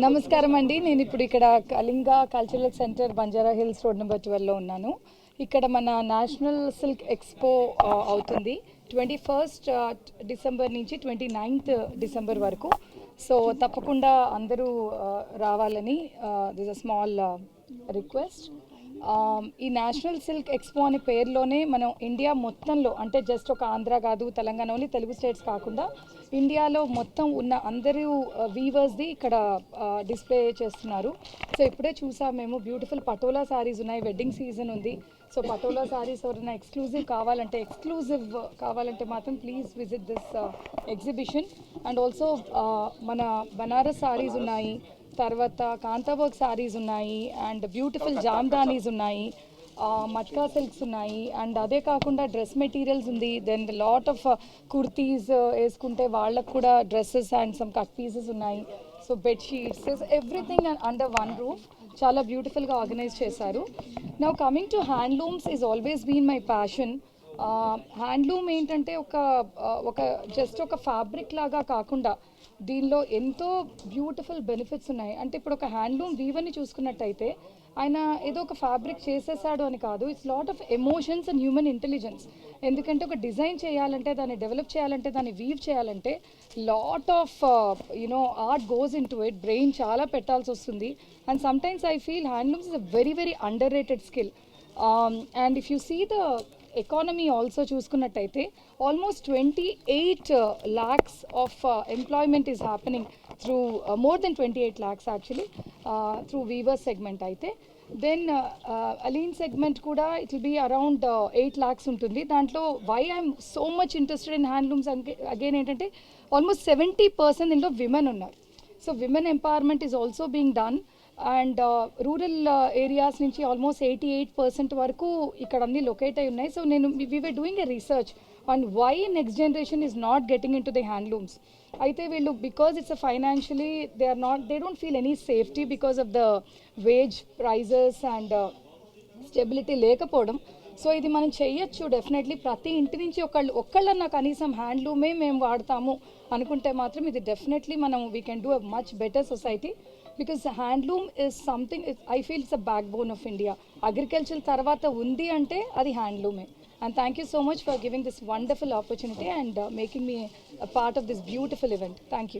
నమస్కారం అండి. నేను ఇప్పుడు ఇక్కడ Kalinga cultural centre Banjara Hills road number 12లో ఉన్నాను. ఇక్కడ మన నేషనల్ సిల్క్ ఎక్స్పో అవుతుంది 21st డిసెంబర్ నుంచి 29th డిసెంబర్ వరకు. సో తప్పకుండా అందరూ రావాలని దిస్ అ స్మాల్ రిక్వెస్ట్. ఈ నేషనల్ సిల్క్ ఎక్స్పో అనే పేరులోనే మనం ఇండియా మొత్తంలో, అంటే జస్ట్ ఒక ఆంధ్ర కాదు, తెలంగాణ, ఓన్లీ తెలుగు స్టేట్స్ కాకుండా ఇండియాలో మొత్తం ఉన్న అందరూ వీవర్స్ది ఇక్కడ డిస్ప్లే చేస్తున్నారు. సో ఇప్పుడే చూసాం మేము, బ్యూటిఫుల్ పటోలా శారీస్ ఉన్నాయి, వెడ్డింగ్ సీజన్ ఉంది. సో పటోలా శారీస్ ఎవరైనా ఎక్స్క్లూజివ్ కావాలంటే మాత్రం please visit this exhibition. And also మన బనారస్ శారీస్ ఉన్నాయి, తర్వాత కాంతావర్క్ శారీస్ ఉన్నాయి, అండ్ బ్యూటిఫుల్ జామ్దానీస్ ఉన్నాయి, మట్కా సిల్క్స్ ఉన్నాయి, అండ్ అదే కాకుండా డ్రెస్ మెటీరియల్స్ ఉంది. దెన్ లాట్ ఆఫ్ కుర్తీస్ వేసుకుంటే వాళ్ళకు కూడా dresses and some cut pieces ఉన్నాయి. So bedsheets, everything under one roof. చాలా బ్యూటిఫుల్గా ఆర్గనైజ్ చేశారు. Now coming to handlooms is always been my passion. Handloom ఏంటంటే ఒక జస్ట్ ఒక ఫ్యాబ్రిక్ లాగా కాకుండా దీనిలో ఎంతో బ్యూటిఫుల్ బెనిఫిట్స్ ఉన్నాయి. అంటే ఇప్పుడు ఒక హ్యాండ్లూమ్ వీవర్ని చూసుకున్నట్టయితే ఆయన ఏదో ఒక ఫ్యాబ్రిక్ చేసేసాడు అని కాదు, it's lot of emotions and human intelligence. ఎందుకంటే ఒక డిజైన్ చేయాలంటే, దాన్ని డెవలప్ చేయాలంటే, దాన్ని వీవ్ చేయాలంటే lot of art goes into it. Brain చాలా పెట్టాల్సి వస్తుంది. And sometimes I feel handlooms is a very very underrated skill. And if you see the economy also చూసుకున్నట్టయితే almost 28 lakhs of employment is happening through more than 28 lakhs actually through weaver segment అయితే. Then అలీన్ segment కూడా it will be around 8 lakhs ఉంటుంది. దాంట్లో why I'm so much interested in handlooms again ఏంటంటే almost 70% ఇందులో women ఉన్నారు. So women empowerment is also being done. And rural areas నుంచి almost 88% వరకు ఇక్కడ అన్ని లొకేట్ అయి ఉన్నాయి. So we were doing a research on why next generation is not getting into the handlooms. అయితే వీళ్ళు because it's a financially they don't feel any safety because of the wage prices and stability లేకపోవడం. సో ఇది మనం చేయొచ్చు definitely. ప్రతి ఇంటి నుంచి ఒక్కళ్ళన్నా కనీసం హ్యాండ్లూమే మేము వాడతాము అనుకుంటే మాత్రం ఇది డెఫినెట్లీ మనం we can do a much better society. Because handloom is something, I feel it's a back bone of India. Agriculture తర్వాత ఉంది అంటే అది హ్యాండ్లూమే. And thank you so much for giving this wonderful opportunity and making me a part of this beautiful event. Thank you.